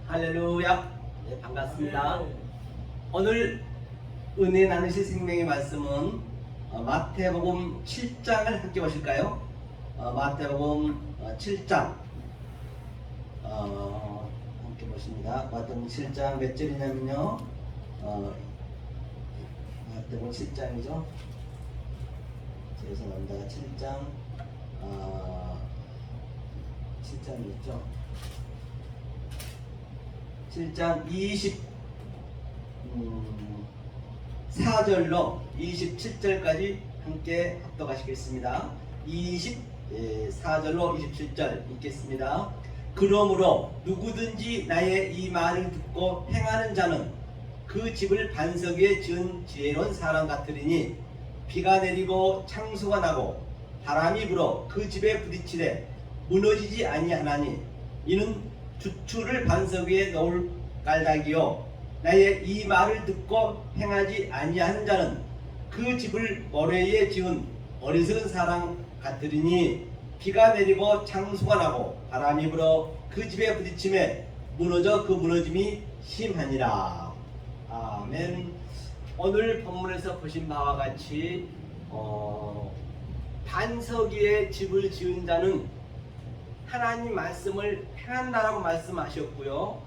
할렐루야. 네, 반갑습니다. 오늘 은혜 나누실 생명의 말씀은 마태복음 7장을 함께 보실까요? 마태복음 7장 함께 보십니다. 마태복음 7장 몇 절이냐면요. 마태복음 7장이죠. 죄송합니다. 7장이었죠. 7장 24절로 27절까지 함께 합독하시겠습니다. 24절로 27절 읽겠습니다. 그러므로 누구든지 나의 이 말을 듣고 행하는 자는 그 집을 반석 위에 지은 지혜로운 사람 같으리니 비가 내리고 창수가 나고 바람이 불어 그 집에 부딪히되 무너지지 아니하나니 이는 주추를 반석 위에 놓을 깔다기요 나의 이 말을 듣고 행하지 아니하는 자는 그 집을 모래 위에 지은 어리석은 사람 같으리니 비가 내리고 창수가 나고 바람이 불어 그 집에 부딪힘에 무너져 그 무너짐이 심하니라. 아멘. 오늘 본문에서 보신 바와 같이 반석 위에 집을 지은 자는 하나님 말씀을 행한다라고 말씀하셨고요.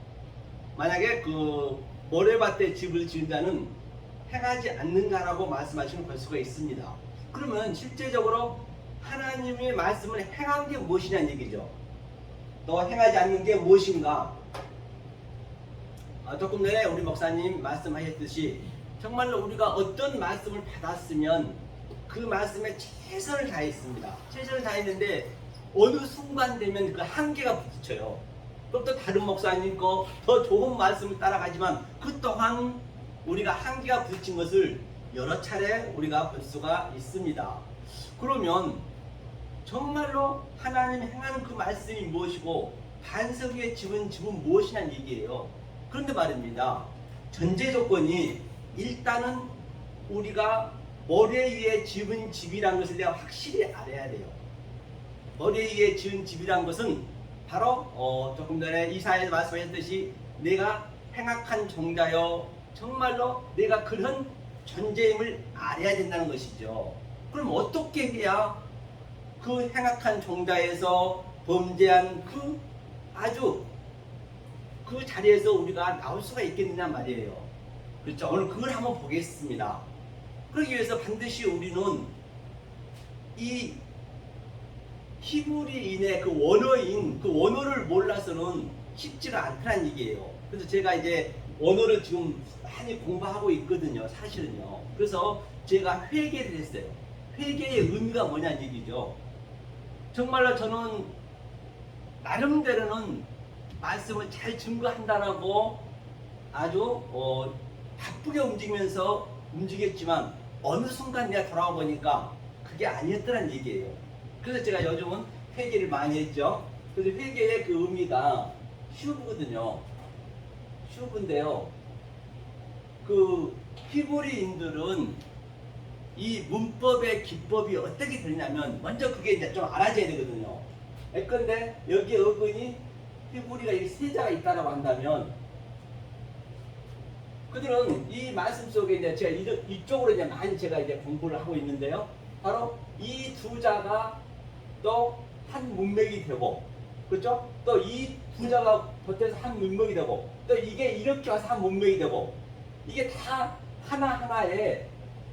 만약에 그 모래밭에 집을 지은 자는 행하지 않는다라고 말씀하시는 볼 수가 있습니다. 그러면 실제적으로 하나님의 말씀을 행한 게 무엇이냐는 얘기죠. 또 행하지 않는 게 무엇인가? 조금 전에 우리 목사님 말씀하셨듯이 정말로 우리가 어떤 말씀을 받았으면 그 말씀에 최선을 다했습니다. 최선을 다했는데 어느 순간 되면 그 한계가 부딪혀요. 그럼 또 다른 목사님 거 더 좋은 말씀을 따라가지만 그 또한 우리가 한계가 부딪힌 것을 여러 차례 우리가 볼 수가 있습니다. 그러면 정말로 하나님이 행하는 그 말씀이 무엇이고 반석 위에 집은 무엇이냐는 얘기예요. 그런데 말입니다. 전제 조건이 일단은 우리가 모래 위에 지은 집이라는 것을 내가 확실히 알아야 돼요. 모래 위에 지은 집이란 것은 바로 조금 전에 이사야에서 말씀하셨듯이 내가 행악한 종자여 정말로 내가 그런 존재임을 알아야 된다는 것이죠. 그럼 어떻게 해야 그 행악한 종자에서 범죄한 그 아주 그 자리에서 우리가 나올 수가 있겠느냐 말이에요. 그렇죠? 오늘 그걸 한번 보겠습니다. 그러기 위해서 반드시 우리는 이 히브리인의 그 원어인 그 원어를 몰라서는 쉽지가 않다는 얘기예요. 그래서 제가 이제 원어를 지금 많이 공부하고 있거든요. 사실은요. 그래서 제가 회개를 했어요. 회개의 의미가 뭐냐는 얘기죠. 정말로 저는 나름대로는 말씀을 잘 증거한다라고 아주 바쁘게 움직였지만 어느 순간 내가 돌아와 보니까 그게 아니었더란 얘기예요. 그래서 제가 요즘은 회개를 많이 했죠. 그래서 회개의 그 의미가 슈브거든요. 슈브인데요. 그 히브리인들은 이 문법의 기법이 어떻게 되냐면 먼저 그게 이제 좀 알아져야 되거든요. 예컨대 여기 어근이 히브리가 이 세자가 있다라고 한다면 그들은 이 말씀 속에 이제 제가 이쪽으로 이제 많이 제가 이제 공부를 하고 있는데요. 바로 이 두 자가 또 한 문맥이 되고, 그렇죠? 또 이 두 자가 겉에서 한 문맥이 되고, 또 이게 이렇게 와서 한 문맥이 되고, 이게 다 하나하나의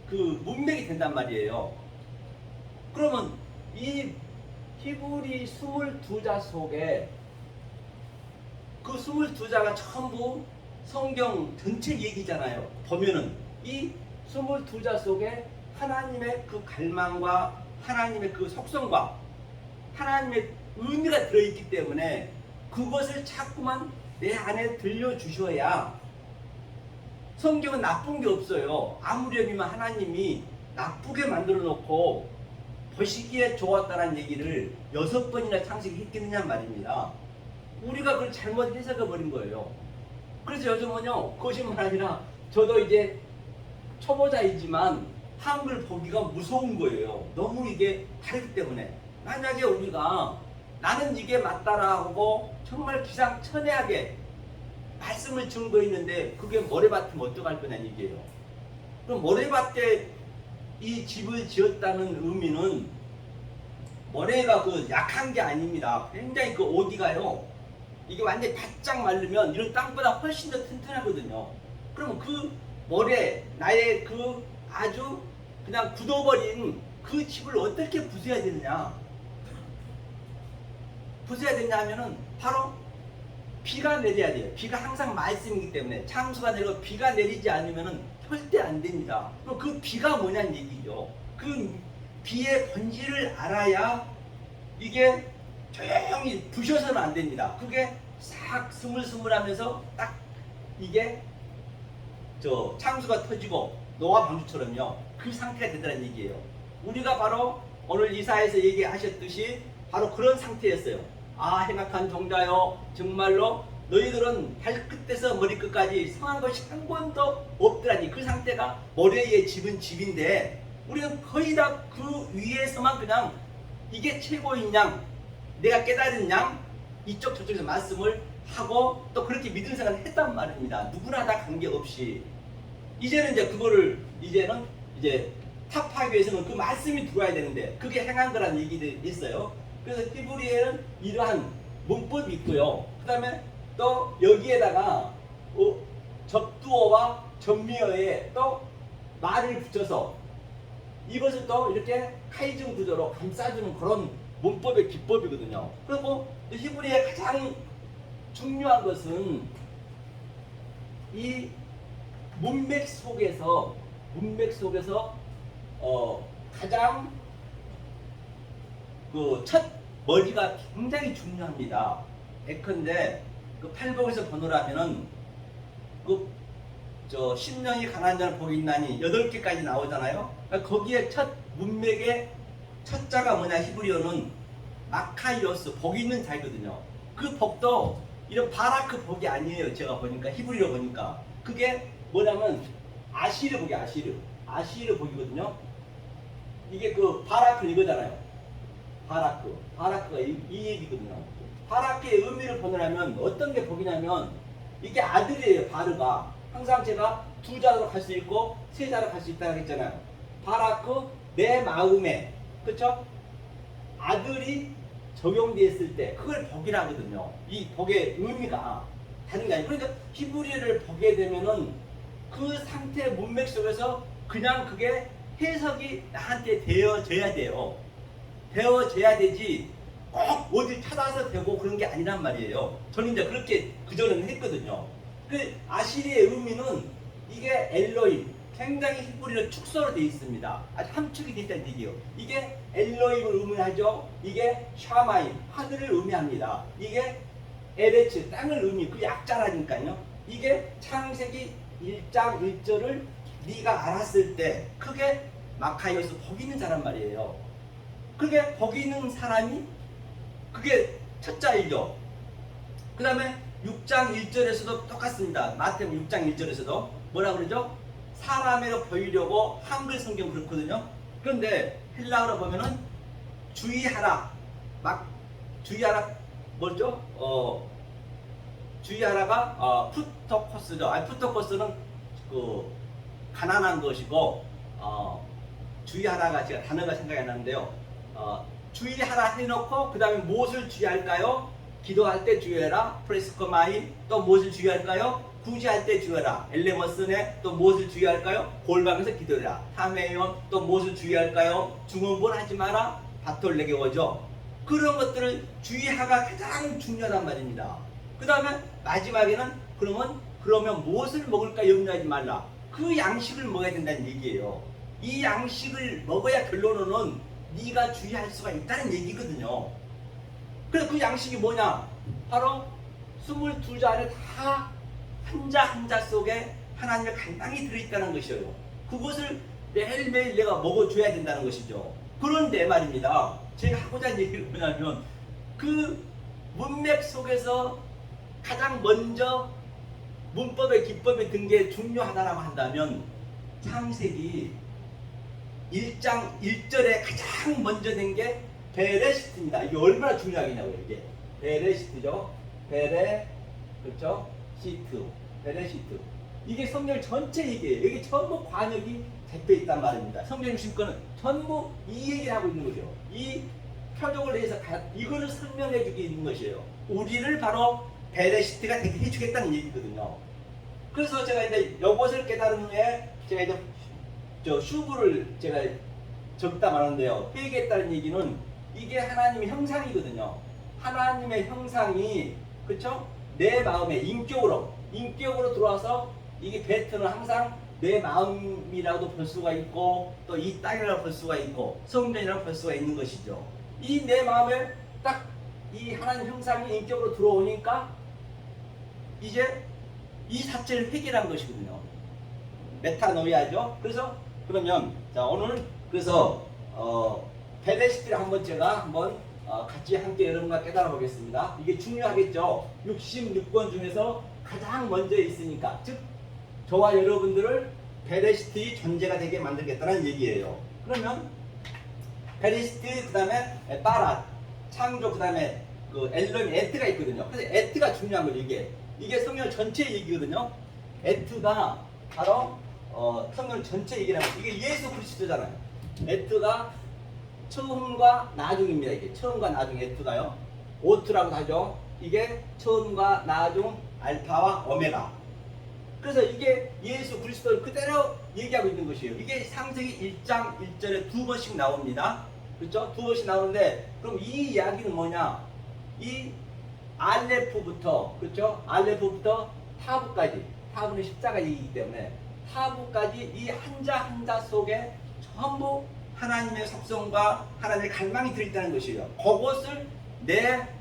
그 문맥이 된단 말이에요. 그러면 이 히브리 22자 속에 그 22자가 전부 성경 전체 얘기잖아요. 보면은 이 22자 속에 하나님의 그 갈망과 하나님의 그 속성과 하나님의 의미가 들어있기 때문에 그것을 자꾸만 내 안에 들려주셔야 성경은 나쁜 게 없어요. 아무렴이면 하나님이 나쁘게 만들어 놓고 보시기에 좋았다는 얘기를 6번이나 창식했겠느냐 말입니다. 우리가 그걸 잘못 해석해 버린 거예요. 그래서 요즘은요, 거짓말 아니라 저도 이제 초보자이지만 한글 보기가 무서운 거예요. 너무 이게 다르기 때문에. 만약에 우리가 나는 이게 맞다라고 정말 기상천외하게 말씀을 증거했는데 그게 모래밭이면 어떡할 거냐는 얘기예요. 그럼 모래밭에 이 집을 지었다는 의미는 모래가 그 약한 게 아닙니다. 굉장히 그 어디가요? 이게 완전히 바짝 마르면 이런 땅보다 훨씬 더 튼튼하거든요. 그러면 그 모래, 나의 그 아주 그냥 굳어버린 그 집을 어떻게 부숴야 되느냐? 부숴야 되냐 하면은 바로 비가 내려야 돼요. 비가 항상 말씀이기 때문에 창수가 내리고 비가 내리지 않으면은 절대 안 됩니다. 그럼 그 비가 뭐냐는 얘기죠. 그 비의 본질을 알아야 이게 조용히 부셔서는 안 됩니다. 그게 싹 스물스물하면서 딱 이게 저 창수가 터지고 노아 방주처럼요. 그 상태가 된다는 얘기예요. 우리가 바로 오늘 이사에서 얘기하셨듯이 바로 그런 상태였어요. 아, 행악한 종자요, 정말로 너희들은 발끝에서 머리끝까지 성한 것이 한 번도 없더라니. 그 상태가 모래의 집은 집인데 우리는 거의 다 그 위에서만 그냥 이게 최고인 양, 내가 깨달은 양, 이쪽 저쪽에서 말씀을 하고 또 그렇게 믿음 생활을 했단 말입니다. 누구나 다 관계없이. 이제는 이제 그거를 이제는 이제 타파하기 위해서는 그 말씀이 들어와야 되는데 그게 행한 거라는 얘기도 있어요. 그래서 히브리에는 이러한 문법이 있고요. 그 다음에 또 여기에다가 접두어와 접미어에 또 말을 붙여서 이것을 또 이렇게 카이즘 구조로 감싸주는 그런 문법의 기법이거든요. 그리고 히브리의 가장 중요한 것은 이 문맥 속에서 가장 그 첫 머리가 굉장히 중요합니다. 예컨대 그 팔복에서 번호라면은 저 심령이 가난한 자를 복이 있나니 8개까지 나오잖아요. 그러니까 거기에 첫 문맥의 첫 자가 뭐냐, 히브리어는 마카이오스, 복이 있는 자이거든요. 그 복도 이런 바라크 복이 아니에요. 제가 보니까 히브리어 보니까 그게 뭐냐면 아시르 복이 아시르 복이거든요. 이게 그 바라크 이거잖아요. 바라크가 이 얘기거든요. 바라크의 의미를 보느라면 어떤 게 복이냐면 이게 아들이에요. 바르가 항상 제가 2자로 갈 수 있고 3자로 갈 수 있다고 했잖아요. 바라크, 내 마음에, 그렇죠? 아들이 적용되었을 때 그걸 복이라 하거든요. 이 복의 의미가 다른 게 아니에요. 그러니까 히브리어를 보게 되면은 그 상태의 문맥 속에서 그냥 그게 해석이 나한테 되어져야 돼요. 되어져야 되지 꼭 어디 찾아서 되고 그런 게 아니란 말이에요. 저는 이제 그렇게 그전에는 했거든요. 그 아시리의 의미는 이게 엘로임, 굉장히 히브리어 축소로 되어 있습니다. 아주 함축이 되어 있다는 얘기예요. 이게 엘로임을 의미하죠. 이게 샤마임, 하늘을 의미합니다. 이게 에레츠, 땅을 의미, 그 약자라니까요. 이게 창세기 1장 1절을 네가 알았을 때 그게 마카이오스 복 있는 자란 말이에요. 그게 복 있는 사람이 그게 첫 자이죠. 그 다음에 6장 1절에서도 똑같습니다. 마태복음 6장 1절에서도 뭐라 그러죠? 사람으로 보이려고 한글 성경 그렇거든요. 그런데 헬라어로 보면은 주의하라, 주의하라 뭐죠? 주의하라가 푸토코스죠. 푸토코스는 그 가난한 것이고 주의하라가 제가 단어가 생각이 안 나는데요. 주의하라 해놓고 그 다음에 무엇을 주의할까요? 기도할 때 주의해라. 프레스코마이. 또 무엇을 주의할까요? 구제할 때 주의해라. 엘레머스네. 또 무엇을 주의할까요? 골방에서 기도해라. 타메이온. 또 무엇을 주의할까요? 중언본 하지 마라. 바톨레게 오죠. 그런 것들을 주의하가 가장 중요하단 말입니다. 그 다음에 마지막에는 그러면 무엇을 먹을까 염려하지 말라. 그 양식을 먹어야 된다는 얘기예요. 이 양식을 먹어야 결론은 네가 주의할 수가 있다는 얘기거든요. 그래서 그 양식이 뭐냐? 바로 22자 안에 다 한 자 한 자 속에 하나님의 강당이 들어있다는 것이에요. 그것을 매일매일 내가 먹어줘야 된다는 것이죠. 그런데 말입니다. 제가 하고자 하는 얘기는 뭐냐면 그 문맥 속에서 가장 먼저 문법의 기법이 든 게 중요하다라고 한다면 창세기 1장 1절에 가장 먼저 된 게 베레시트입니다. 이게 얼마나 중요하겠냐고요. 이게 베레시트죠. 베레, 그렇죠? 베레시트. 이게 성경 전체 얘기예요. 여기 전부 관역이 잡혀 있단 말입니다. 성경 주신 거는 전부 이 얘기를 하고 있는 거죠. 이 표적을 내서 이거를 설명해 주고 있는 것이에요. 우리를 바로 베레시트가 되게 해주겠다는 얘기거든요. 그래서 제가 이제 이것을 깨달은 후에 제가 이제 슈브를 제가 적다 말하는데요. 회개했다는 얘기는 이게 하나님의 형상이거든요. 하나님의 형상이 그렇죠? 내 마음에 인격으로 들어와서 이게 베트는 항상 내 마음이라고도 볼 수가 있고 또 이 땅이라고 볼 수가 있고 성전이라고 볼 수가 있는 것이죠. 이 내 마음에 딱 이 하나님 형상이 인격으로 들어오니까 이제 이 자체를 회개한 것이거든요. 메타노이아죠. 그래서 그러면 자 오늘 그래서 베레시트를 한번 제가 한번 같이 함께 여러분과 깨달아 보겠습니다. 이게 중요하겠죠. 66권 중에서 가장 먼저 있으니까 즉 저와 여러분들을 베레시트의 존재가 되게 만들겠다는 얘기예요. 그러면 베레시트 그다음에 빠랏 창조 그다음에 그 엘롬 에트가 있거든요. 그래서 에트가 중요한 거죠. 이게 성경 전체 얘기거든요. 에트가 바로 성경 전체 얘기라고 이게 예수 그리스도잖아요. 에트가 처음과 나중입니다. 이게 처음과 나중 에트가요. 오트라고 하죠. 이게 처음과 나중 알파와 오메가. 그래서 이게 예수 그리스도를 그대로 얘기하고 있는 것이에요. 이게 창세기 1장 1절에 두 번씩 나옵니다. 그렇죠? 두 번씩 나오는데 그럼 이 이야기는 뭐냐? 이 알레프부터 그렇죠? 알레프부터 타브까지 타브는 십자가 얘기이기 때문에 타브까지 이 한자 한자 속에 전부 하나님의 섭성과 하나님의 갈망이 들어있다는 것이에요. 그것을 내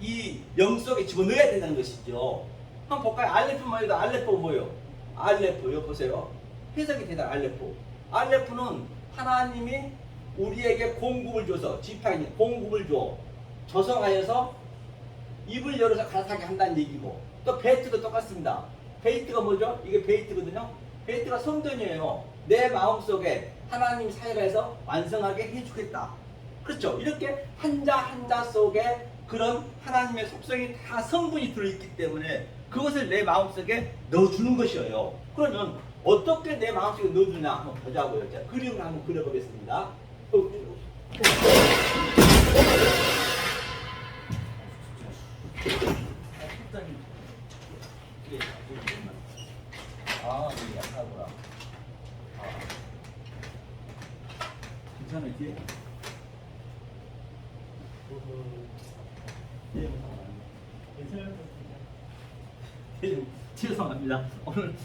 이 영 속에 집어넣어야 된다는 것이죠. 한번 볼까요? 알레프 뭐예요? 알레프 뭐예요? 알레프 여기 보세요. 해석이 되다 알레프. 알레프는 하나님이 우리에게 공급을 줘서 지팡이 공급을 줘 조성하여서 입을 열어서 가라사게 한다는 얘기고 또 베이트도 똑같습니다. 베이트가 뭐죠? 이게 베이트거든요. 베이트가 성전이에요. 내 마음속에 하나님 사역해서 완성하게 해주겠다. 그렇죠? 이렇게 한자 한자 속에 그런 하나님의 속성이 다 성분이 들어있기 때문에 그것을 내 마음속에 넣어주는 것이에요. 그러면 어떻게 내 마음속에 넣어주냐 한번 보자고요. 자, 그림을 한번 그려보겠습니다. 이게 약하구나. 괜찮아요, 뒤에? 괜찮아요? 죄송합니다. 오늘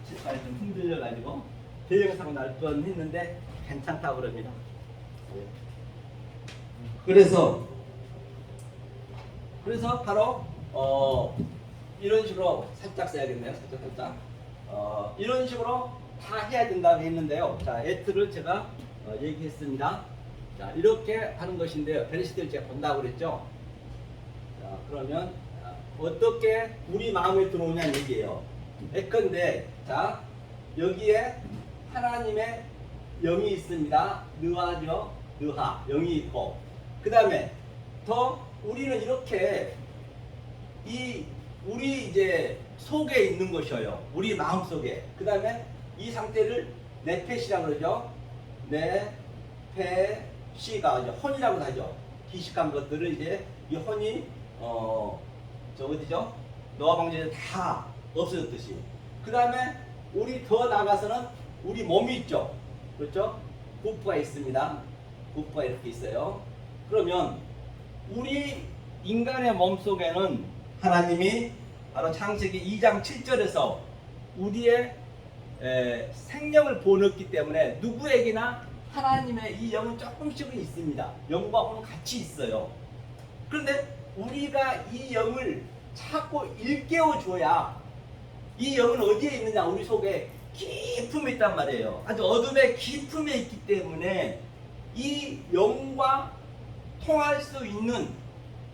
칠판이 좀 흔들려가지고 대형사고 날 뻔했는데 괜찮다고 그럽니다. 그래서 바로 이런 식으로 살짝 써야겠네요. 살짝 이런 식으로 다 해야 된다고 했는데요. 자, 에트를 제가 얘기했습니다. 자, 이렇게 하는 것인데요. 베레시트를 제가 본다고 그랬죠. 자, 그러면 어떻게 우리 마음에 들어오냐는 얘기예요. 예컨대 자, 여기에 하나님의 영이 있습니다. 느하죠. 느하 영이 있고 그 다음에 더 우리는 이렇게 우리 이제 속에 있는 것이에요. 우리 마음 속에. 그 다음에 이 상태를 네펫이라고 그러죠. 네펫시가 이제 혼이라고 하죠. 기식한 것들을 이제 이 혼이 저 어디죠? 노아 방주에 다 없어졌듯이. 그 다음에 우리 더 나가서는 우리 몸이 있죠. 그렇죠? 부부가 있습니다. 부부가 이렇게 있어요. 그러면 우리 인간의 몸 속에는 하나님이 바로 창세기 2장 7절에서 우리의 생명을 부어넣기 때문에 누구에게나 하나님의 이 영은 조금씩은 있습니다. 영과 혼은 같이 있어요. 그런데 우리가 이 영을 자꾸 일깨워 줘야 이 영은 어디에 있느냐? 우리 속에 깊음에 있단 말이에요. 아주 어둠의 깊음에 있기 때문에 이 영과 통할 수 있는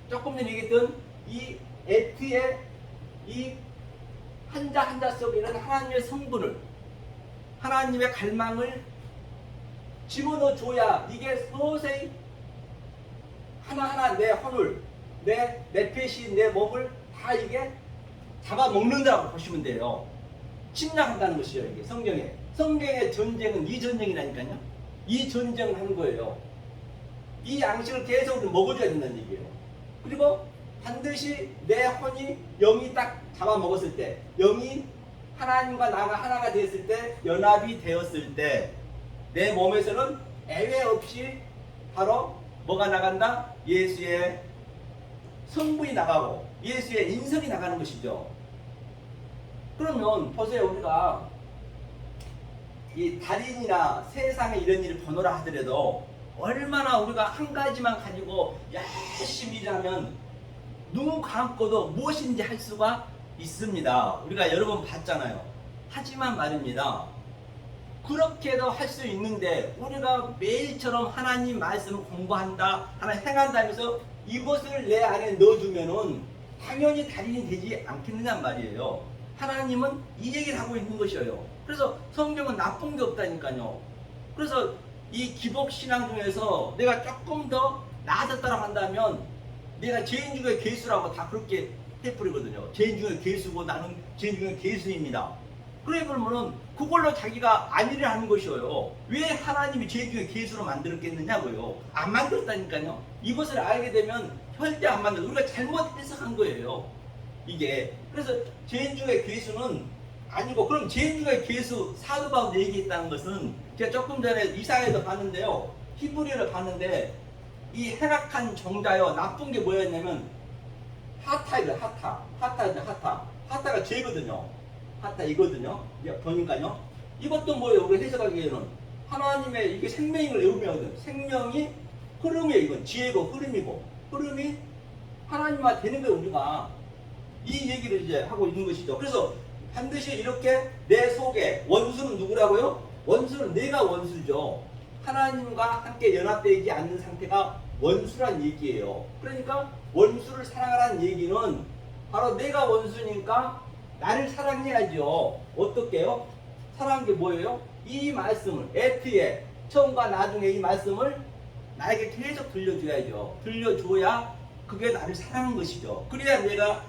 조금 전에 얘기했던 이 에트의 이 한자 한자 속에는 하나님의 성분을 하나님의 갈망을 집어넣어 줘야 이게 서서히 하나하나 내 혼을 내 내펫이 내 몸을 다 이게 잡아먹는다고 보시면 돼요. 침략한다는 것이죠. 이게 성경의 전쟁은 이 전쟁이라니까요. 이 전쟁을 하는 거예요. 이 양식을 계속 먹어줘야 된다는 얘기예요. 그리고 반드시 내 혼이 영이 딱 잡아먹었을 때, 영이 하나님과 나가 하나가 되었을 때, 연합이 되었을 때, 내 몸에서는 애외 없이 바로 뭐가 나간다? 예수의 성분이 나가고 예수의 인성이 나가는 것이죠. 그러면 보세요. 우리가 이 달인이나 세상에 이런 일을 번호라 하더라도 얼마나 우리가 한 가지만 가지고 열심히 일하면 눈 감고도 무엇인지 할 수가 있습니다. 우리가 여러 번 봤잖아요. 하지만 말입니다. 그렇게도 할 수 있는데 우리가 매일처럼 하나님 말씀을 공부한다, 하나님 행한다 하면서 이것을 내 안에 넣어두면은 당연히 달인이 되지 않겠느냐 말이에요. 하나님은 이 얘기를 하고 있는 것이에요. 그래서 성경은 나쁜 게 없다니까요. 그래서 이 기복신앙 중에서 내가 조금 더 나아졌다고 한다면 내가 죄인 중에 괴수라고 다 그렇게 해버리거든요. 죄인 중에 괴수고 나는 죄인 중에 괴수입니다. 그래 그러면은 그걸로 자기가 안위를 하는 것이에요. 왜 하나님이 죄인 중에 괴수로 만들었겠느냐고요. 안 만들었다니까요. 이것을 알게 되면 절대 안 만들어. 우리가 잘못 해석한 거예요. 이게 그래서 죄인 중에 괴수는 아니고, 그럼 죄인 중에 괴수 사도 바울이 얘기했다는 것은 제가 조금 전에 이사야에도 봤는데요. 히브리를 봤는데 이 행악한 종자요, 나쁜 게 뭐였냐면 하타이다. 하타가 죄거든요. 하타 이거든요. 보니까요. 이것도 뭐예요? 우리 해석하기에는 하나님의 이게 생명을 의미하거든요. 생명이 흐름이에요. 이건 지혜고 흐름이고, 흐름이 하나님과 되는 거예요. 우리가 이 얘기를 이제 하고 있는 것이죠. 그래서 반드시 이렇게 내 속에, 원수는 누구라고요? 원수는 내가 원수죠. 하나님과 함께 연합되지 않는 상태가 원수란 얘기예요. 그러니까 원수를 사랑하라는 얘기는 바로 내가 원수니까 나를 사랑해야죠. 어떻게요? 사랑한 게 뭐예요? 이 말씀을, 에트에 처음과 나중에 이 말씀을 나에게 계속 들려줘야죠. 들려줘야 그게 나를 사랑한 것이죠. 그래야 내가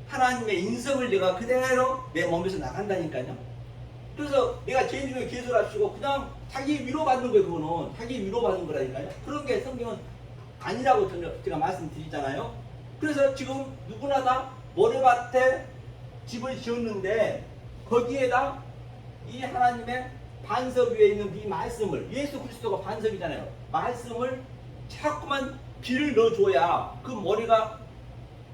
하나님의 인성을 내가 그대로 내 몸에서 나간다니까요. 그래서 내가 죄인 중에 괴수랍시고 그냥 자기 위로받는 거예요. 그거는 자기 위로받는 거라니까요. 그런 게 성경은 아니라고 제가 말씀드리잖아요. 그래서 지금 누구나 다 모래밭에 집을 지었는데 거기에다 이 하나님의 반석 위에 있는 이 말씀을, 예수 그리스도가 반석이잖아요. 말씀을 자꾸만 비를 넣어줘야 그 머리가,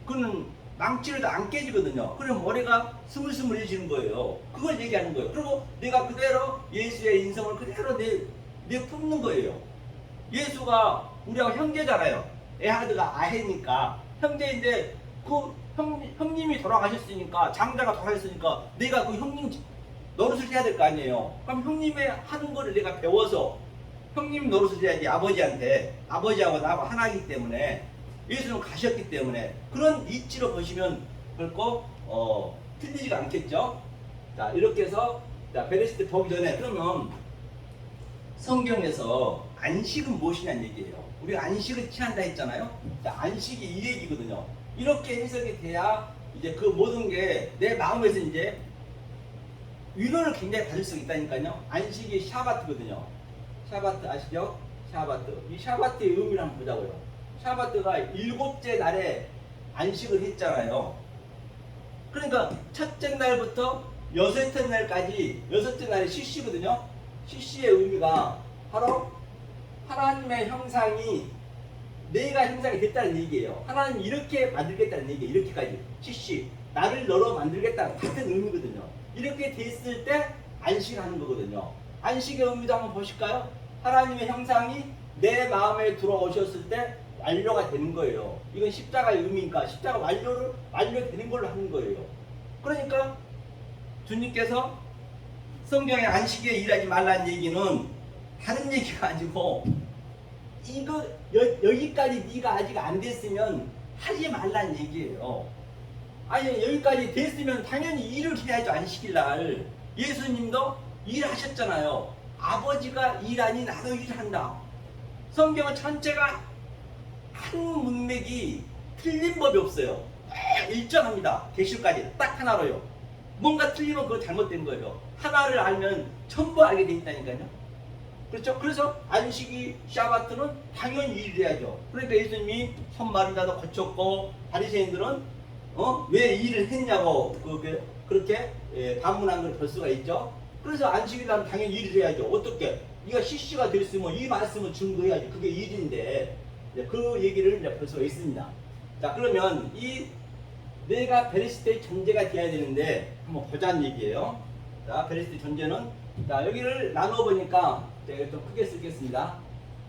그는 망치를 안 깨지거든요. 그럼 머리가 스물스물해지는 거예요. 그걸 얘기하는 거예요. 그리고 내가 그대로 예수의 인성을 그대로 내 품는 거예요. 예수가 우리하고 형제잖아요. 에하드가 아해니까 형제인데 그 형님이 돌아가셨으니까, 장자가 돌아가셨으니까 내가 그 형님 노릇을 해야 될 거 아니에요. 그럼 형님의 하는 거를 내가 배워서 형님 노릇을 해야지. 아버지하고 나하고 하나이기 때문에, 예수는 가셨기 때문에 그런 이치로 보시면 결코 틀리지가 않겠죠. 자, 이렇게 해서 베레시트 보기 전에 그러면 성경에서 안식은 무엇이냐는 얘기예요. 우리가 안식을 취한다 했잖아요. 자, 안식이 이 얘기거든요. 이렇게 해석이 돼야 이제 그 모든 게 내 마음에서 이제 위로를 굉장히 받을 수 있다니까요. 안식이 샤바트거든요. 샤바트 아시죠? 샤바트. 이 샤바트의 의미를 한번 보자고요. 샤바트가 일곱째 날에 안식을 했잖아요. 그러니까 첫째 날부터 여섯째 날까지, 여섯째 날이 시시거든요. 시시의 의미가 바로 하나님의 형상이 내가 형상이 됐다는 얘기예요. 하나님 이렇게 만들겠다는 얘기예요. 이렇게까지 시시, 나를 너로 만들겠다는 같은 의미거든요. 이렇게 됐을 때 안식하는 거거든요. 안식의 의미도 한번 보실까요? 하나님의 형상이 내 마음에 들어오셨을 때 완료가 되는 거예요. 이건 십자가의 의미니까 십자가 완료되는 걸로 하는 거예요. 그러니까 주님께서 성경에 안식에 일하지 말라는 얘기는 다른 얘기가 아니고, 이거 여기까지 네가 아직 안 됐으면 하지 말라는 얘기예요. 아니, 여기까지 됐으면 당연히 일을 해야죠. 안식일 날 예수님도 일하셨잖아요. 아버지가 일하니 나도 일한다. 성경은 전체가 한 문맥이 틀린 법이 없어요. 일정합니다. 개시까지 딱 하나로요. 뭔가 틀리면 그거 잘못된 거예요. 하나를 알면 전부 알게 돼 있다니까요. 그렇죠? 그래서 안식이 샤바트는 당연히 일해야죠. 그러니까 예수님이 손 마른 자도 고쳤고 바리새인들은 왜 일을 했냐고 그렇게 반문한 걸 볼 수가 있죠. 그래서 안식일날 당연히 일을 해야죠. 어떻게? 네가 CC가 됐으면 이 말씀을 증거해야지. 그게 일인데 그 얘기를 이제 볼 수가 있습니다. 자, 그러면 이 내가 베레시트의 존재가 돼야 되는데 한번 보자는 얘기예요. 자, 베레시트 존재는 자 여기를 나눠 보니까 제가 좀 크게 쓰겠습니다.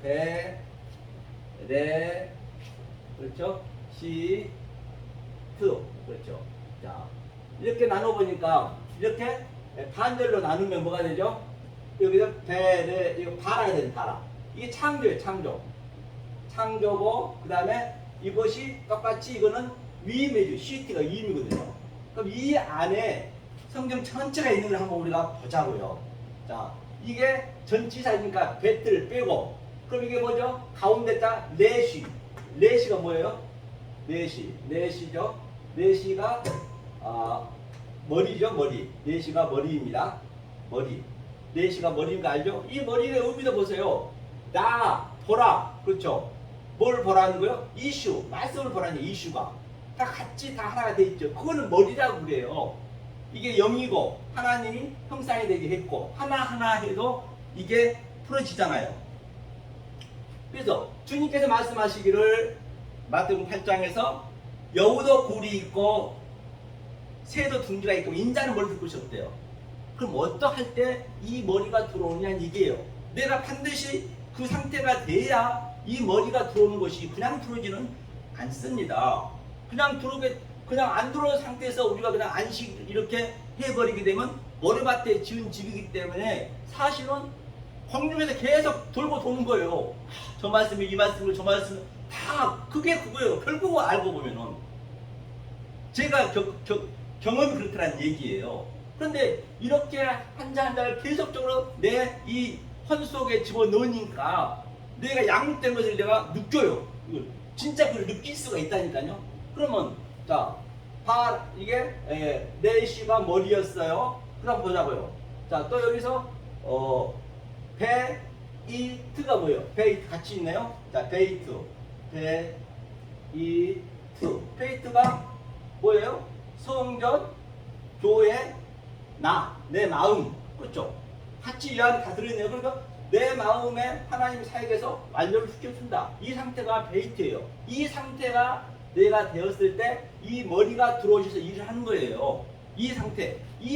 베레 그렇죠? 시트 그렇죠? 자 이렇게 나눠 보니까 이렇게 반절로 나누면 뭐가 되죠? 여기서 베레 이거 바라야 되는 바라. 이게 창조예요, 창조. 창조고 그 다음에 이것이 똑같이 이거는 위임이죠. 시티가 위임이거든요. 그럼 이 안에 성경 전체가 있는 걸 한번 우리가 보자고요. 자, 이게 전치사니까 배틀 빼고 그럼 이게 뭐죠? 가운데다 레시. 레시가 뭐예요? 레시죠. 레시가 머리죠, 머리. 레시가 머리입니다. 머리. 레시가 머리인 거 알죠? 이 머리의 의미도 보세요. 나 보라. 그렇죠? 뭘 보라는 거요? 이슈. 말씀을 보라는 이슈가. 다 같이 다 하나가 돼 있죠. 그거는 머리라고 그래요. 이게 영이고 하나님이 형상이 되게 했고 하나하나 해도 이게 풀어지잖아요. 그래서 주님께서 말씀하시기를 마태복음 8장에서 여우도 굴이 있고 새도 둥지가 있고 인자는 머리 듣고 싶대요. 그럼 어떠할 때 이 머리가 들어오냐는 얘기예요. 내가 반드시 그 상태가 돼야 이 머리가 들어오는 것이 그냥 들어오지는 않습니다. 그냥 안 들어온 상태에서 우리가 그냥 안식 이렇게 해버리게 되면 머리맡에 지은 집이기 때문에 사실은 공중에서 계속 돌고 도는 거예요. 저 말씀이 이 말씀을 저 말씀을 다 그게 그거예요. 결국은 알고 보면은 제가 경험이 그렇다는 얘기예요. 그런데 이렇게 한 자 한 자를 계속적으로 내 이 헌 속에 집어넣으니까 내가 양육된 것을 내가 느껴요. 진짜 그걸 느낄 수가 있다니까요. 그러면 자, 이게 네시가 머리였어요. 그럼 보자고요. 자, 또 여기서 베이트가 뭐예요? 베이트 같이 있네요. 자, 베이트, 베이트가 뭐예요? 성전, 교회, 내 마음, 그렇죠? 같이 이 안에 다 들어있네요. 그러니까 내 마음에 하나님 사역에서 완료를 시켜준다. 이 상태가 베이트예요. 이 상태가 내가 되었을 때 이 머리가 들어오셔서 일을 하는 거예요. 이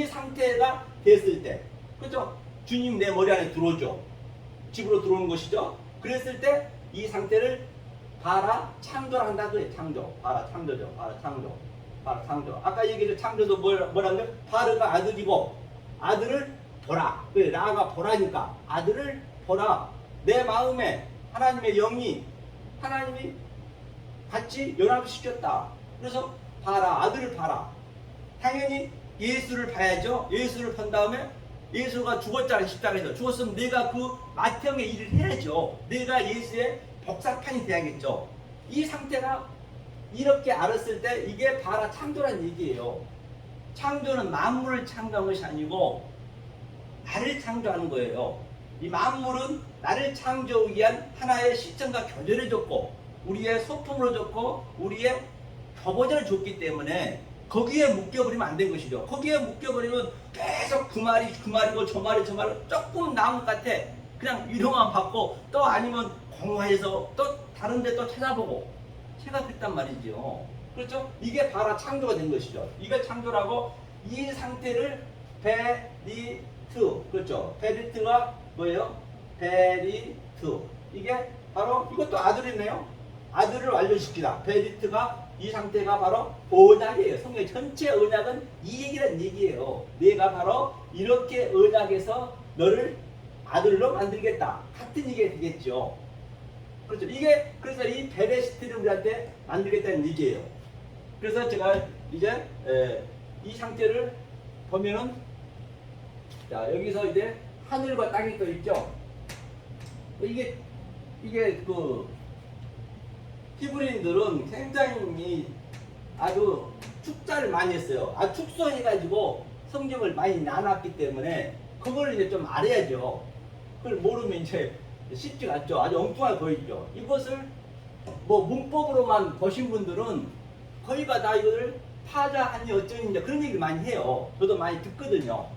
상태가 됐을 때, 그렇죠? 주님 내 머리 안에 들어오죠. 집으로 들어오는 것이죠. 그랬을 때 이 상태를 바라 창조를 한다 그래. 창조, 바라 창조죠. 바라 창조. 아까 얘기했죠. 창조도 뭐라고요? 바르가 아들이고 아들을 보라. 그래, 라가 보라니까 아들을 보라. 내 마음에 하나님의 영이 하나님이 같이 연합시켰다. 그래서 봐라. 아들을 봐라. 당연히 예수를 봐야죠. 예수를 본 다음에 예수가 죽었잖아요. 십자가에서. 죽었으면 내가 그 맏형의 일을 해야죠. 내가 예수의 복사판이 돼야겠죠. 이 상태가 이렇게 알았을 때 이게 봐라 창조란 얘기예요. 창조는 만물을 창조한 것이 아니고 나를 창조하는 거예요. 이 만물은 나를 창조하기 위한 하나의 시점과 교전을 줬고 우리의 소품으로 줬고 우리의 표본을 줬기 때문에 거기에 묶여버리면 안 된 것이죠. 거기에 묶여버리면 계속 그 말이고 저 말이 조금 나은 것 같아. 그냥 위로만 받고 또 아니면 공부해서 또 다른 데 또 찾아보고 제가 그랬단 말이죠. 그렇죠? 이게 바로 창조가 된 것이죠. 이게 창조라고 이 상태를 베리트, 그렇죠? 베리트가 뭐예요? 베리트. 이게 바로 이것도 아들이네요. 아들을 완료시키다. 베리트가 이 상태가 바로 언약이에요. 성경 전체 언약은 이 얘기란 얘기예요. 내가 바로 이렇게 언약에서 너를 아들로 만들겠다. 같은 얘기가 되겠죠. 그렇죠. 이게 그래서 이 베레시트를 우리한테 만들겠다는 얘기예요. 그래서 제가 이제 이 상태를 보면은 자 여기서 이제 하늘과 땅이 또 있죠. 이게 그 히브리인들은 굉장히 아주 축자를 많이 했어요. 축소해가지고 성경을 많이 나눴기 때문에 그걸 이제 좀 알아야죠. 그걸 모르면 이제 쉽지가 않죠. 아주 엉뚱하게 보이죠. 이것을 뭐 문법으로만 보신 분들은 거의가 다 이걸 파자하니 어쩌니 그런 얘기를 많이 해요. 저도 많이 듣거든요.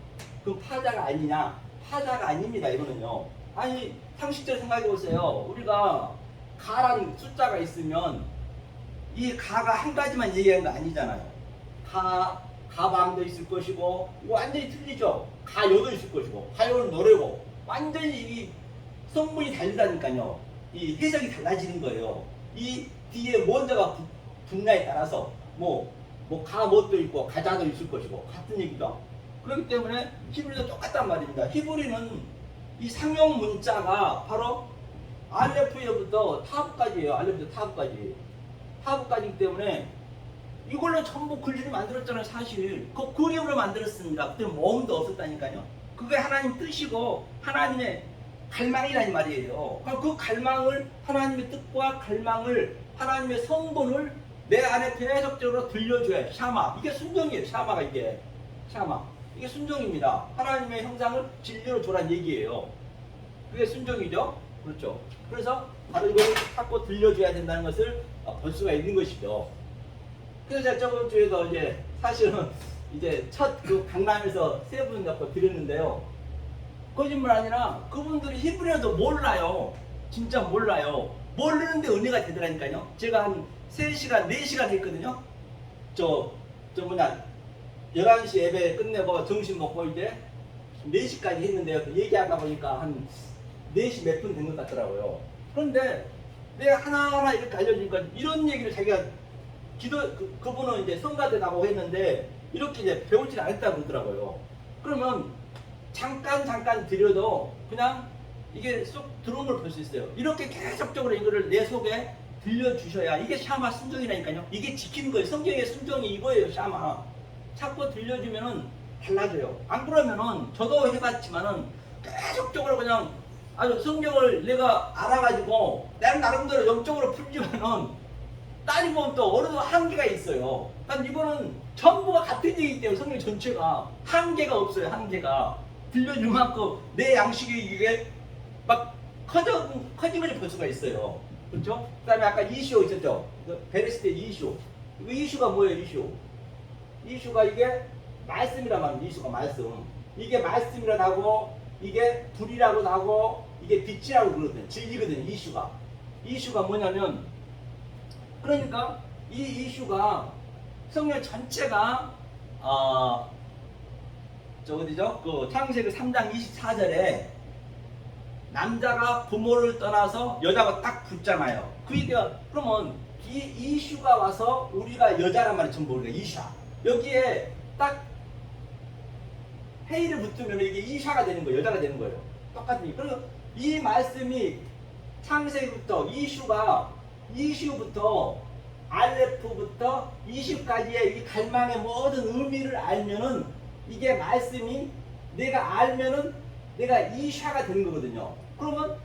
그럼 파자가 아니냐? 파자가 아닙니다. 이거는요. 아니 상식적으로 생각해 보세요. 우리가 가라는 숫자가 있으면 이 가가 한 가지만 얘기하는 거 아니잖아요. 가방도 있을 것이고 완전히 틀리죠. 가요도 있을 것이고 가요는 노래고 완전히 이 성분이 다르다니까요. 이 해석이 달라지는 거예요. 이 뒤에 뭔가가 붙냐에 따라서 가못도 있고 가자도 있을 것이고 같은 얘기죠. 그렇기 때문에 히브리도 똑같단 말입니다. 히브리는 이 상용 문자가 바로 알레프에부터 타브까지예요. 알레프부터 타브까지. 타브까지이기 때문에 이걸로 전부 글들을 만들었잖아요. 사실 그 그림으로 만들었습니다. 그때 모음도 없었다니까요. 그게 하나님 뜻이고 하나님의 갈망이라는 말이에요. 그 갈망을 하나님의 뜻과 갈망을 하나님의 성분을 내 안에 계속적으로 들려줘야 샤마. 이게 순종이에요. 샤마가 이게 샤마. 이게 순종입니다. 하나님의 형상을 진리로 줘란 얘기예요. 그게 순종이죠. 그렇죠. 그래서 바로 이걸 자꾸 들려줘야 된다는 것을 볼 수가 있는 것이죠. 그래서 제가 저번 주에도 이제 사실은 이제 첫 그 강남에서 세 분 갖고 드렸는데요. 거짓말 아니라 그분들이 히브리어도 몰라요. 진짜 몰라요. 모르는데 은혜가 되더라니까요. 제가 한 3시간, 4시간 했거든요. 11시 예배 끝내고 점심 먹고 이제 4시까지 했는데요. 얘기하다 보니까 한 4시 몇 분 된 것 같더라고요. 그런데 내가 하나하나 이렇게 알려주니까 이런 얘기를 자기가 그분은 이제 성가대 나가고 했는데 이렇게 이제 배우질 않았다고 그러더라고요. 그러면 잠깐 드려도 그냥 이게 쏙 들어온 걸 볼 수 있어요. 이렇게 계속적으로 이거를 내 속에 들려주셔야 이게 샤마 순종이라니까요. 이게 지키는 거예요. 성경의 순종이 이거예요. 샤마. 자꾸 들려주면은 달라져요. 안 그러면은 저도 해봤지만은 계속적으로 그냥 아주 성경을 내가 알아가지고 나는 나름대로 영적으로 풀지만은 따지고 보면 또 어느 정도 한계가 있어요. 난 이거는 전부가 같은 얘기이기 때문에 성경 전체가 한계가 없어요. 한계가 들려줄 만큼 내 양식이 이게 막 커진 걸 볼 수가 있어요. 그렇죠? 그 다음에 아까 이슈 있었죠? 베레스테 이슈. 이거 이슈가 뭐예요? 이슈가 이게 말씀이란 말이에요. 이슈가 말씀. 이게 말씀이라고 하고 이게 불이라고 하고 이게 빛이라고 그러거든요. 진리거든요. 이슈가 뭐냐면 그러니까 이 이슈가 성경 전체가 어디죠? 그 창세기 3장 24절에 남자가 부모를 떠나서 여자가 딱 붙잖아요. 그 얘기가 그러면 이 이슈가 와서 우리가 여자란 말이 전부 우리가 이샤. 여기에 딱 헤이를 붙으면 이게 이샤가 되는 거예요. 여자가 되는 거예요. 똑같은 그리고 이 말씀이 창세기부터 이슈부터 알레프부터 이슈까지의 이 갈망의 모든 의미를 알면은 이게 말씀이 내가 알면은 내가 이샤가 되는 거거든요. 그러면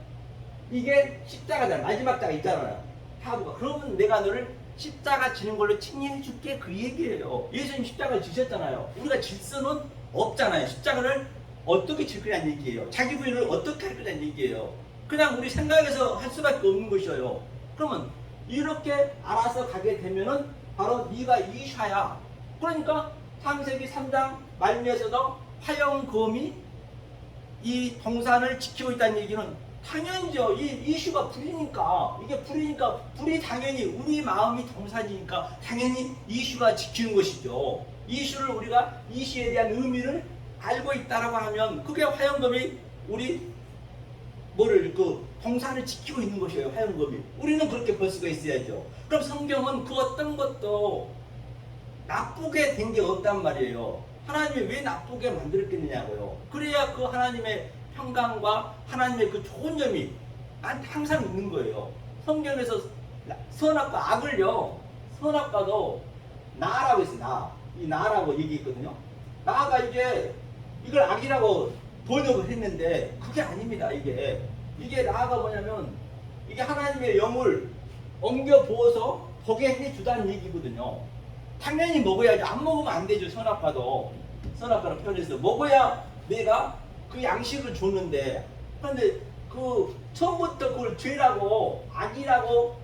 이게 십자가잖아. 마지막 자가 있잖아요. 타부가. 그러면 내가 너를 십자가 지는 걸로 칭의해 줄게. 그 얘기예요. 예수님 십자가를 지셨잖아요. 우리가 질서는 없잖아요. 십자가를 어떻게 질 거냐는 얘기예요. 자기 부인을 어떻게 할 거냐는 얘기예요. 그냥 우리 생각에서 할 수밖에 없는 것이에요. 그러면 이렇게 알아서 가게 되면은 바로 네가 이샤야. 그러니까 창세기 3장 말미에서도 화영검이 이 동산을 지키고 있다는 얘기는 당연히죠. 이 이슈가 불이니까 불이 당연히 우리 마음이 동산이니까 당연히 이슈가 지키는 것이죠. 이슈를 우리가 이슈에 대한 의미를 알고 있다라고 하면 그게 화영검이 우리 동산을 지키고 있는 것이에요. 화영검이. 우리는 그렇게 볼 수가 있어야죠. 그럼 성경은 그 어떤 것도 나쁘게 된 게 없단 말이에요. 하나님이 왜 나쁘게 만들었겠느냐고요. 그래야 그 하나님의 평강과 하나님의 그 좋은 점이 나한테 항상 있는 거예요. 성경에서 선악과 악을요. 선악과도 나라고 있어요. 이 나라고 얘기했거든요. 나가 이걸 악이라고 번역을 했는데 그게 아닙니다. 이게 나가 뭐냐면 이게 하나님의 영을 옮겨 부어서 보게 해주다는 얘기거든요. 당연히 먹어야지. 안 먹으면 안 되죠. 선악과도. 선악과로 표현해서 먹어야 내가 그 양식을 줬는데, 그런데 그 처음부터 그걸 죄라고 악이라고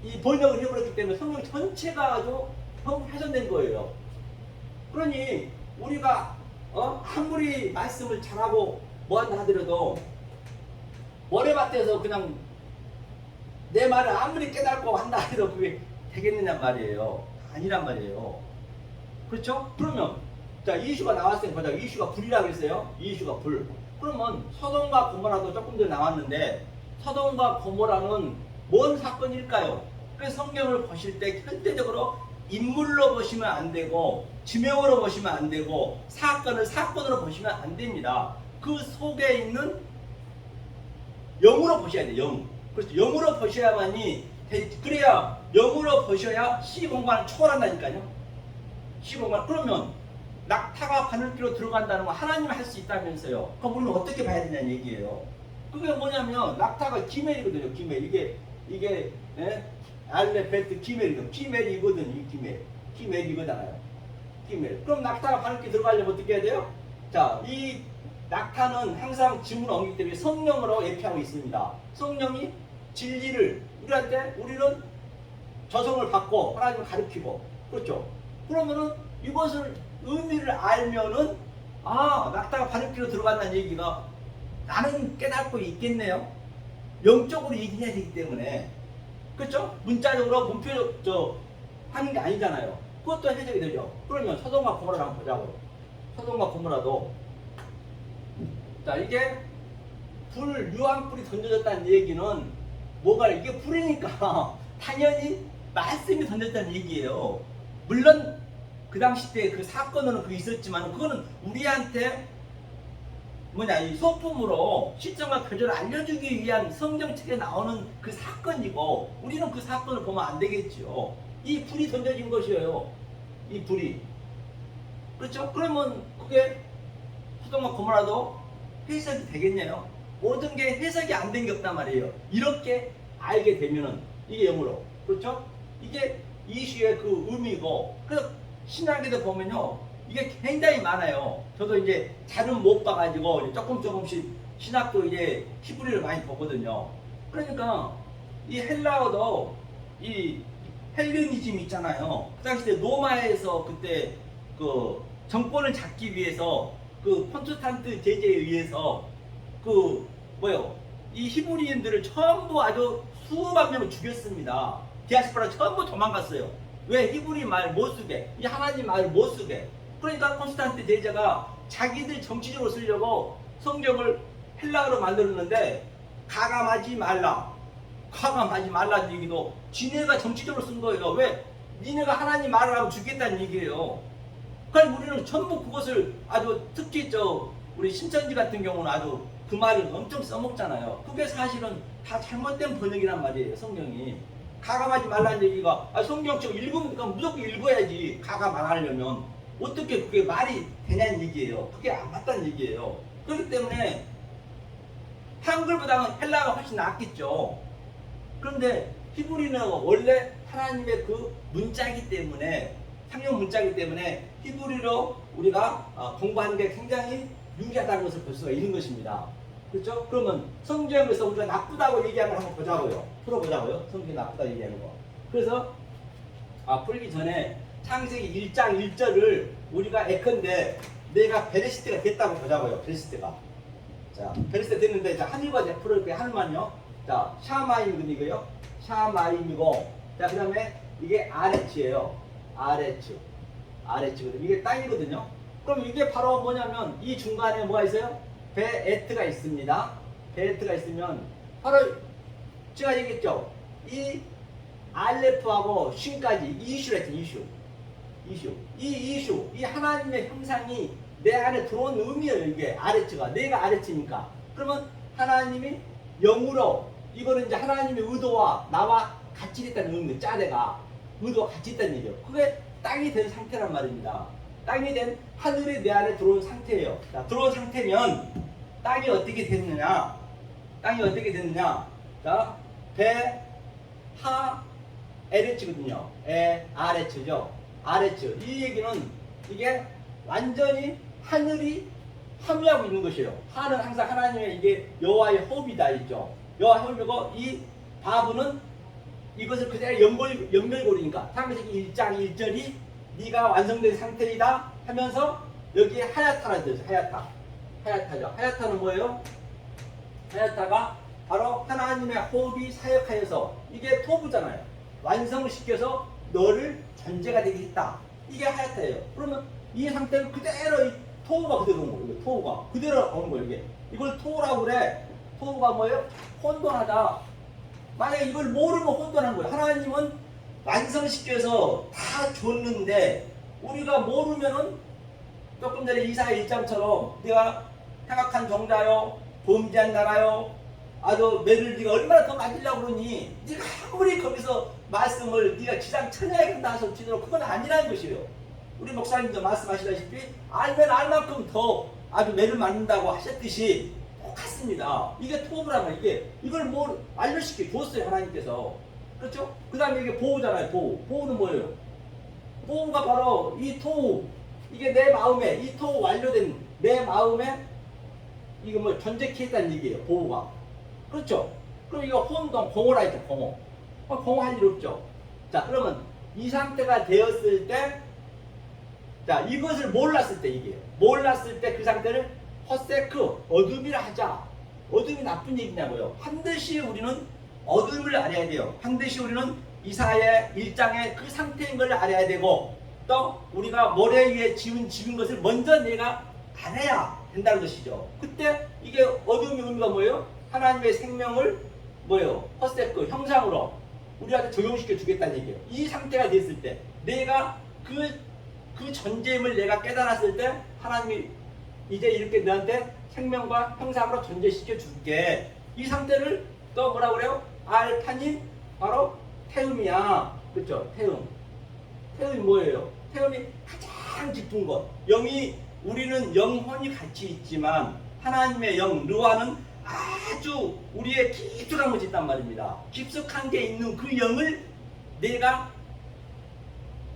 이 번역을 해버렸기 때문에 성경 전체가 아주 훼손된 거예요. 그러니 우리가 아무리 말씀을 잘하고 뭐한다 하더라도 모래밭에서 그냥 내 말을 아무리 깨닫고 한다 해도 그게 되겠느냐 말이에요. 아니란 말이에요. 그렇죠? 그러면 자, 이슈가 나왔으니까 보자. 이슈가 불이라고 했어요. 이슈가 불. 그러면 소돔과 고모라도 조금 전에 나왔는데, 소돔과 고모라는 뭔 사건일까요? 그래서 성경을 보실 때 현대적으로 인물로 보시면 안 되고, 지명으로 보시면 안 되고, 사건을 사건으로 보시면 안 됩니다. 그 속에 있는 영으로 보셔야 돼요. 영. 그렇죠. 영으로 보셔야만이, 그래야 영으로 보셔야 시공간을 초월한다니까요. 시공간. 그러면 낙타가 바늘귀로 들어간다는 건 하나님이 할 수 있다면서요. 그럼 우리는 어떻게 봐야 되냐는 얘기예요. 그게 뭐냐면 낙타가 기멜이거든요. 기멜. 이게 알레베트 기멜이거든요. 기멜이거든요. 이 기멜 이거잖아요. 기멜. 그럼 낙타가 바늘귀 들어가려면 어떻게 해야 돼요? 자, 이 낙타는 항상 짐을 옮기기 때문에 성령으로 예표하고 있습니다. 성령이 진리를 우리는 저성을 받고 하나님을 가르치고, 그렇죠? 그러면은 이것을 의미를 알면은 낙타가 바늘귀로 들어간다는 얘기가 나는 깨닫고 있겠네요. 영적으로 얘기해야 되기 때문에, 그렇죠? 문자적으로 문표적 하는 게 아니잖아요. 그것도 해석이 되죠. 그러면 소돔과 고모라를 한번 보자고요. 소돔과 고모라도 자, 이게 불 유황불이 던져졌다는 얘기는 뭐가 이게 불이니까 당연히 말씀이 던졌다는 얘기예요. 물론 그 당시 때 그 사건으로는 그게 있었지만 그거는 우리한테 이 소품으로 시점과 표절을 알려주기 위한 성경책에 나오는 그 사건이고, 우리는 그 사건을 보면 안 되겠죠. 이 불이 던져진 것이에요. 이 불이. 그렇죠? 그러면 그게 소돔과 고모라도 해석이 되겠네요. 모든 게 해석이 안 된 게 없단 말이에요. 이렇게 알게 되면은 이게 영으로. 그렇죠? 이게 이슈의 그 의미고, 그래서 신학에도 보면요, 이게 굉장히 많아요. 저도 이제 잘은 못 봐가지고 조금씩 신학도 이제 히브리를 많이 보거든요. 그러니까 이 헬라어도 이 헬레니즘 있잖아요. 그 당시 때 로마에서 그때 그 정권을 잡기 위해서 그 폰스탄트 제제에 의해서 이 히브리인들을 전부 아주 수만 명을 죽였습니다. 디아스포라 전부 도망갔어요. 왜? 히브리 말 못 쓰게, 이 하나님 말 못 쓰게. 그러니까 콘스탄트 제자가 자기들 정치적으로 쓰려고 성경을 헬라어로 만들었는데 가감하지 말라는 얘기도 지네가 정치적으로 쓴 거예요. 왜? 니네가 하나님 말을 하고 죽겠다는 얘기예요. 그러니까 우리는 전부 그것을 아주, 특히 우리 신천지 같은 경우는 아주 그 말을 엄청 써먹잖아요. 그게 사실은 다 잘못된 번역이란 말이에요. 성경이 가감하지 말라는 얘기가, 성경책 읽으면 무조건 읽어야지. 가감 안 하려면 어떻게 그게 말이 되냐는 얘기예요. 그게 안 맞다는 얘기예요. 그렇기 때문에 한글보다는 헬라어가 훨씬 낫겠죠. 그런데 히브리는 원래 하나님의 그 문자이기 때문에, 상용 문자이기 때문에 히브리로 우리가 공부하는 게 굉장히 유리하다는 것을 볼 수가 있는 것입니다. 그렇죠? 그러면 성경에서 우리가 나쁘다고 얘기하는 걸 한번 보자고요. 풀어보자고요. 성경이 나쁘다고 얘기하는 거. 그래서 풀기 전에 창세기 1장 1절을 우리가 예컨대 내가 베레시트가 됐다고 보자고요. 베레시트가. 자, 베레시트 됐는데, 자, 한일과 풀어볼게요. 한일만요. 자, 샤마임이고요. 샤마임이고, 자, 그 다음에 이게 아레츠예요. 아레츠거든요. 이게 땅이거든요. 그럼 이게 바로 뭐냐면 이 중간에 뭐가 있어요? 베에트가 있습니다. 베에트가 있으면 바로 제가 얘기했죠. 이 알레프하고 쉰까지 이슈를 했죠. 이슈. 이 하나님의 형상이 내 안에 들어온 의미예요. 이게 아레츠가. 내가 아레츠니까. 그러면 하나님이 영으로, 이거는 이제 하나님의 의도와 나와 같이 됐다는 의미예요. 짜대가 의도와 같이 있다는 얘기예요. 그게 땅이 된 상태란 말입니다. 땅이 된 하늘이 내 안에 들어온 상태예요. 자, 들어온 상태면 땅이 어떻게 됐느냐? 자, 하 LH거든요. RH죠. RH. 이 얘기는 이게 완전히 하늘이 함유하고 있는 것이에요. 하는 항상 하나님의 이게 여호와의 호흡이다 있죠. 여호와의 호흡이고 이 바브는 이것을 그대로 연결고리니까 창세기 1장 1절이 네가 완성된 상태이다 하면서 여기에 하야타라 되죠. 하야타죠. 하야타는 뭐예요? 하야타가 바로 하나님의 호흡이 사역하여서 이게 토부잖아요. 완성을 시켜서 너를 존재가 되게 했다. 이게 하야타예요. 그러면 이 상태는 그대로 이 토우가 그대로 온 거예요. 토우가 그대로 오는 거예요. 이게 이걸 토우라고 그래. 토우가 뭐예요? 혼돈하다. 만약에 이걸 모르면 혼돈한 거예요. 하나님은 완성시켜서 다 줬는데 우리가 모르면은 조금 전에 이사야 1장처럼 네가 행악한 종자요 범죄한 나라요 아주 매를 네가 얼마나 더 맞으려고 그러니 네가 아무리 거기서 말씀을 네가 지상 천하에 간다 해서 치도록 그건 아니라는 것이에요. 우리 목사님도 말씀하시다시피 알면 알만큼 더 아주 매를 맞는다고 하셨듯이 똑같습니다. 이게 토부라면 이게 이걸 뭘 알려시켜 줬어요 하나님께서. 그렇죠? 그 다음에 이게 보호잖아요. 보호는 뭐예요? 보호가 바로 이 토우 이게 내 마음에 이 토우 완료된 내 마음에 이거 뭐 존재케 했다는 얘기예요. 보호가. 그렇죠? 그럼 이거 혼동 공허라 했죠. 공허할 일 없죠. 자 그러면 이 상태가 되었을 때 자 이것을 몰랐을 때 얘기예요. 몰랐을 때 그 상태를 허세크 어둠이라 하자. 어둠이 나쁜 얘기냐고요. 반드시 우리는 어둠을 알아야 돼요. 반드시 우리는 이사야 1장의 그 상태인 걸 알아야 되고 또 우리가 모래 위에 지은 것을 먼저 내가 알아야 된다는 것이죠. 그때 이게 어둠의 의미가 뭐예요? 하나님의 생명을 뭐예요? 허세크 형상으로 우리한테 적용시켜 주겠다는 얘기예요. 이 상태가 됐을 때 내가 그 존재임을 내가 깨달았을 때 하나님이 이제 이렇게 너한테 생명과 형상으로 존재시켜 줄게. 이 상태를 또 뭐라 그래요? 알파닌 바로 태음이야. 그렇죠? 태음이 뭐예요? 태음이 가장 깊은 것. 우리는 영혼이 같이 있지만 하나님의 영 르와는 아주 우리의 깊숙한 곳이 있단 말입니다. 깊숙한 게 있는 그 영을 내가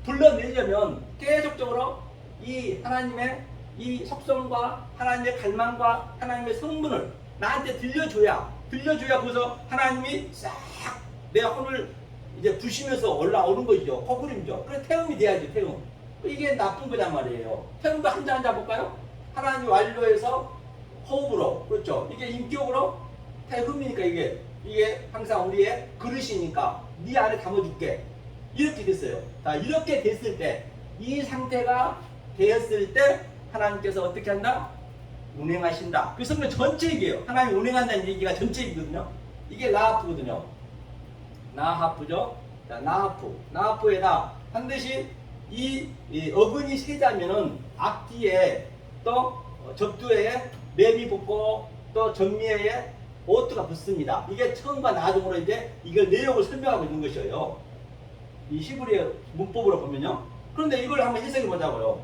불러내려면 계속적으로 이 하나님의 이 속성과 하나님의 갈망과 하나님의 성분을 나한테 들려줘야 그래서 하나님이 싹 내 혼을 이제 부시면서 올라오는 거죠. 거꾸림죠. 그래서 태음이 돼야지 태음. 이게 나쁜 거란 말이에요. 태음도 한자 볼까요? 하나님이 완료해서 호흡으로 그렇죠. 이게 인격으로 태음이니까 이게 항상 우리의 그릇이니까 네 안에 담아줄게. 이렇게 됐어요. 자 이렇게 됐을 때 이 상태가 되었을 때 하나님께서 어떻게 한다? 운행하신다. 그 성경 전체 얘기예요. 하나님 운행한다는 얘기가 전체 얘기거든요. 이게 나하프거든요. 나하프죠. 자, 나하프에다 반드시 이 어근이 세자면은 앞뒤에 또 접두에 맵이 붙고 또 전미에 오트가 붙습니다. 이게 처음과 나중으로 이제 이걸 내용을 설명하고 있는 것이에요. 이 히브리어 문법으로 보면요. 그런데 이걸 한번 해석해 보자고요.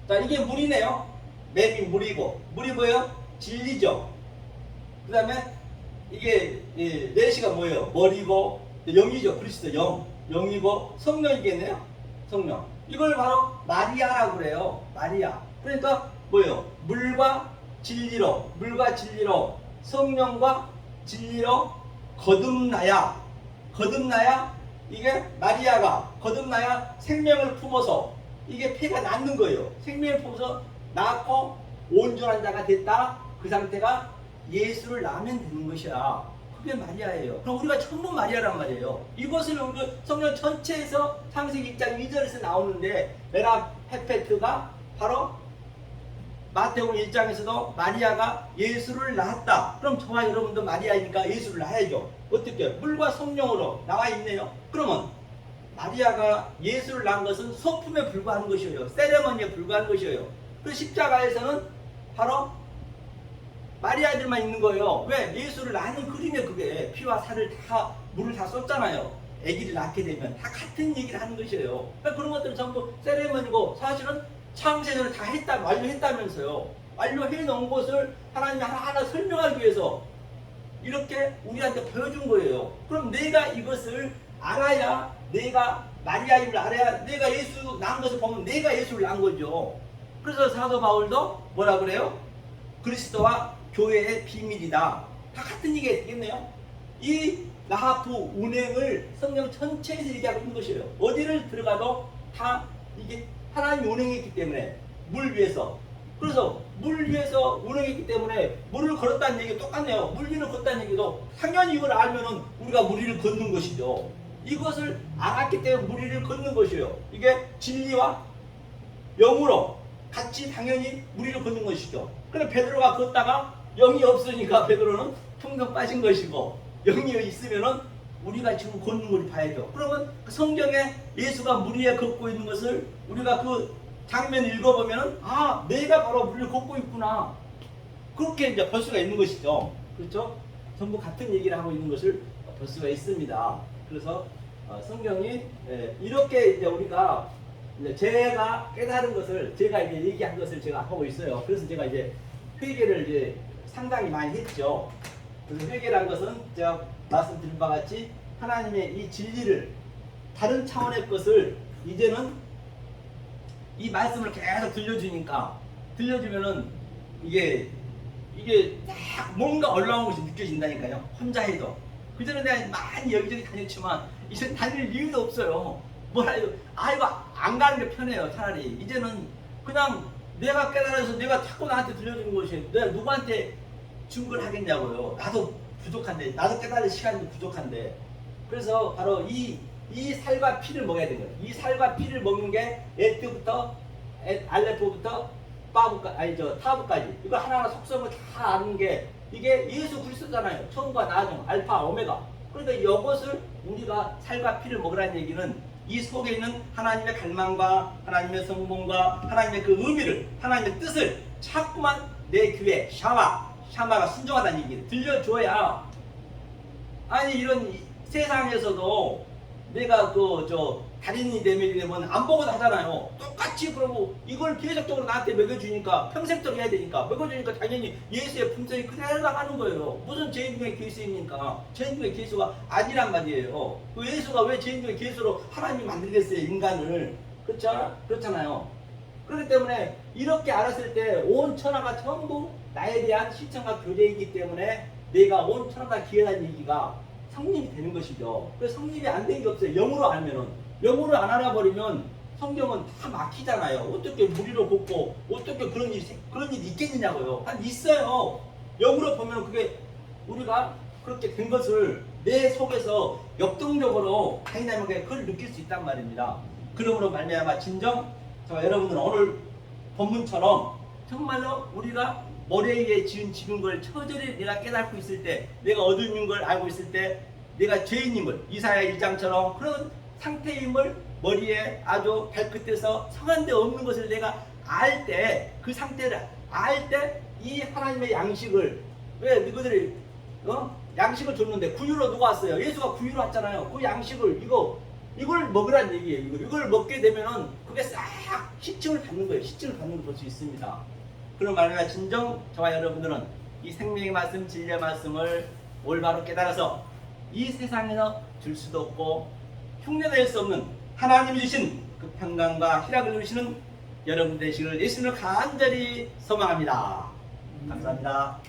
자, 이게 물이네요. 맵이 물이고, 물이 뭐예요? 진리죠. 그 다음에 이게 내시가 뭐예요? 머리고, 영이죠. 그리스도 영이고, 성령이겠네요. 성령. 이걸 바로 마리아라고 그래요. 마리아. 그러니까 뭐예요? 물과 진리로, 성령과 진리로 거듭나야 이게 마리아가 거듭나야 생명을 품어서 이게 폐가 낫는 거예요. 생명을 품어서 낳고 온전한 자가 됐다. 그 상태가 예수를 낳으면 되는 것이야. 그게 마리아예요. 그럼 우리가 전부 마리아란 말이에요. 이것을 성경 전체에서 창세기 1장 2절에서 나오는데 메라 페페트가 바로 마태복음 1장에서도 마리아가 예수를 낳았다. 그럼 저와 여러분도 마리아니까 예수를 낳아야죠. 어떻게? 물과 성령으로 나와 있네요. 그러면 마리아가 예수를 낳은 것은 소품에 불과한 것이에요. 세레머니에 불과한 것이에요. 그 십자가에서는 바로 마리아들만 있는 거예요. 왜? 예수를 낳는 그림에 그게 피와 살을 다 물을 다 썼잖아요. 아기를 낳게 되면 다 같은 얘기를 하는 것이에요. 그러니까 그런 것들은 전부 세레머니고 사실은 창세전을 완료했다면서요. 완료해 놓은 것을 하나님이 하나하나 설명하기 위해서 이렇게 우리한테 보여준 거예요. 그럼 내가 이것을 알아야, 내가 마리아임을 알아야 내가 예수 낳은 것을 보면 내가 예수를 낳은 거죠. 그래서 사도 바울도 뭐라 그래요? 그리스도와 교회의 비밀이다. 다 같은 얘기가 되겠네요. 이 라하프 운행을 성경 전체에서 얘기하고 있는 것이에요. 어디를 들어가도 다 이게 하나님이 운행했기 때문에 물 위에서. 그래서 물 위에서 운행했기 때문에 물을 걸었다는 얘기가 똑같네요. 물 위를 걷다는 얘기도 당연히 이걸 알면은 우리가 물 위를 걷는 것이죠. 이것을 알았기 때문에 물 위를 걷는 것이에요. 이게 진리와 영으로 같이 당연히 물 위를 걷는 것이죠. 근데 베드로가 걷다가 영이 없으니까 베드로는 풍덩 빠진 것이고, 영이 있으면은 우리가 지금 걷는 걸 봐야죠. 그러면 그 성경에 예수가 물 위에 걷고 있는 것을 우리가 그 장면을 읽어보면은 아, 내가 바로 물 위에 걷고 있구나. 그렇게 이제 볼 수가 있는 것이죠. 그렇죠? 전부 같은 얘기를 하고 있는 것을 볼 수가 있습니다. 그래서 성경이 이렇게 이제 우리가 이제 제가 깨달은 것을 제가 이제 얘기한 것을 제가 하고 있어요. 그래서 제가 이제 회개를 이제 상당히 많이 했죠. 그래서 회개란 것은 제가 말씀드린 바와 같이 하나님의 이 진리를 다른 차원의 것을 이제는 이 말씀을 계속 들려주면은 이게 딱 뭔가 올라온 것이 느껴진다니까요. 혼자 해도. 그전에 내가 많이 여기저기 다녔지만 이제 다닐 이유도 없어요. 뭐라 해도 이거 안 가는 게 편해요. 차라리 이제는 그냥 내가 깨달아서 내가 자꾸 나한테 들려주는 것이 내가 누구한테 증거를 하겠냐고요. 나도 부족한데, 나도 깨달을 시간도 부족한데. 그래서 바로 이 살과 피를 먹어야 되는 거예요. 이 살과 피를 먹는 게 에트부터 알레포부터 타브까지 이거 하나하나 속성을 다 아는 게 이게 예수 그리스도잖아요. 처음과 나중, 알파, 오메가. 그러니까 이것을 우리가 살과 피를 먹으라는 얘기는 이 속에 있는 하나님의 갈망과 하나님의 성공과 하나님의 그 의미를, 하나님의 뜻을 자꾸만 내 귀에 샤마가 순종하다는 얘기를 들려줘야, 아니 이런 세상에서도 내가 달인이 되면 안 보고도 하잖아요. 똑같이. 그러고 이걸 계속적으로 나한테 먹여주니까 평생도록 해야 되니까 먹여주니까 당연히 예수의 품성이 그대로 나가는 거예요. 무슨 죄인 중에 괴수입니까? 죄인 중에 괴수가 아니란 말이에요. 그 예수가 왜 죄인 중에 괴수로 하나님이 만들겠어요, 인간을. 그렇잖아요. 그렇기 때문에 이렇게 알았을 때 온 천하가 전부 나에 대한 시청과 교제이기 때문에 내가 온 천하가 기회라는 얘기가 성립이 되는 것이죠. 그래서 성립이 안 되는 게 없어요. 영으로 알면은. 영으로 안 알아버리면 성경은 다 막히잖아요. 어떻게 무리로 걷고 어떻게 그런 일이 있겠느냐고요. 있어요. 영으로 보면 그게 우리가 그렇게 된 것을 내 속에서 역동적으로 다이나믹하게 그걸 느낄 수 있단 말입니다. 그러므로 말미암아 진정 저와 여러분들은 오늘 본문처럼 정말로 우리가 머리 위에 지은 걸 처절히 내가 깨닫고 있을 때, 내가 어둠인 걸 알고 있을 때, 내가 죄인임을 이사야 1장처럼 그런 상태임을 머리에 아주 발끝에서 성한 데 없는 것을 내가 알 때, 그 상태를 알 때 이 하나님의 양식을, 왜 너희들이 양식을 줬는데 구유로 누가 왔어요? 예수가 구유로 왔잖아요. 그 양식을 이걸 먹으란 얘기예요. 이걸 먹게 되면은 그게 싹 시침을 받는 거예요. 시침을 받는 걸 볼 수 있습니다. 그런 말이나 진정 저와 여러분들은 이 생명의 말씀, 진리의 말씀을 올바로 깨달아서 이 세상에서 줄 수도 없고 흉내낼 수 없는 하나님이 주신 그 평강과 희락을 누리시는 여러분 되시기를 예수님을 간절히 소망합니다. 감사합니다.